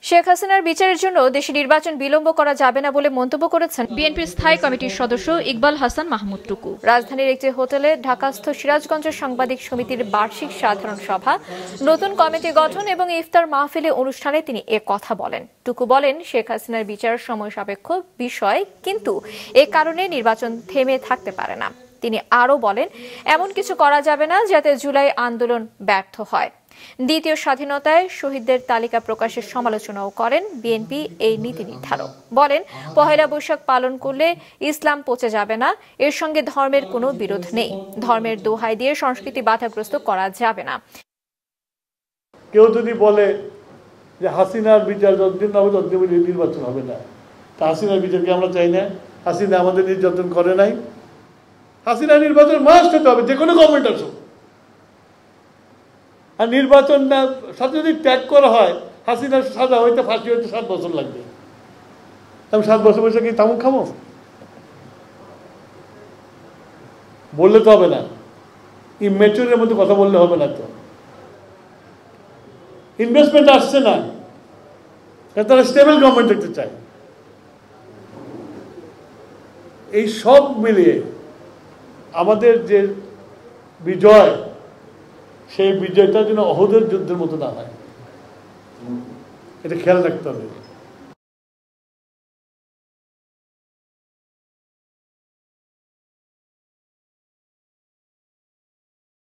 শেখ হাসিনার বিচারের জন্য দেশে নির্বাচন বিলম্ব করা যাবে না বলে মন্তব্য করেছেন বিএনপির স্থায়ী কমিটির সদস্য ইকবাল হাসান মাহমুদ টুকু। রাজধানীর একটি হোটেলে ঢাকাস্থ সিরাজগঞ্জ সাংবাদিক সমিতির বার্ষিক সাধারণ সভা, নতুন কমিটি গঠন এবং ইফতার মাহফিলে অনুষ্ঠানে তিনি কথা বলেন। টুকু বলেন, শেখ হাসিনার বিচার সময় সাপেক্ষ বিষয়, কিন্তু এ কারণে নির্বাচন থেমে থাকতে পারে না। তিনি আরও বলেন, এমন কিছু করা যাবে না যাতে জুলাই আন্দোলন ব্যর্থ হয়। দ্বিতীয় স্বাধীনতায় শহীদদের তালিকা প্রকাশের সমালোচনাও করেন বিএনপি এই নীতি নির্ধারক। বলেন, পহেলা বৈশাখ পালন করলে ইসলাম পচে যাবে না, এর সঙ্গে ধর্মের কোনো বিরোধ নেই। ধর্মের দোহাই দিয়ে সংস্কৃতি বাধাগ্রস্ত করা যাবে না। কেউ যদি বলে যে হাসিনার বিচার যতদিন না হবে ততদিন নির্বাচন হবে না, তা হাসিনার বিচারকে আমরা চাই না? হাসিনা আমাদের নির্যাতন করে নাই? হাসিনা নির্বাচন মাস্ট হতে হবে, যে কোনো গভর্নমেন্ট আসুক। আর নির্বাচন না সাথে যদি ত্যাগ করা হয়, হাসিনার সাজা হইতে ফাঁসি হইতে 7 বছর লাগবে। আমি 7 বছর বসে কি তামুক খামো? বললে তো হবে না, ইম্যাচুরের মধ্যে কথা বললে হবে না। তো ইনভেস্টমেন্ট আসছে না, তারা স্টেবল গভর্নমেন্ট দেখতে চায়। এই সব মিলিয়ে আমাদের যে বিজয়, সেই বিজয়টা যেন অহদের যুদ্ধের মতো না হয়, এটা খেয়াল রাখতে হবে।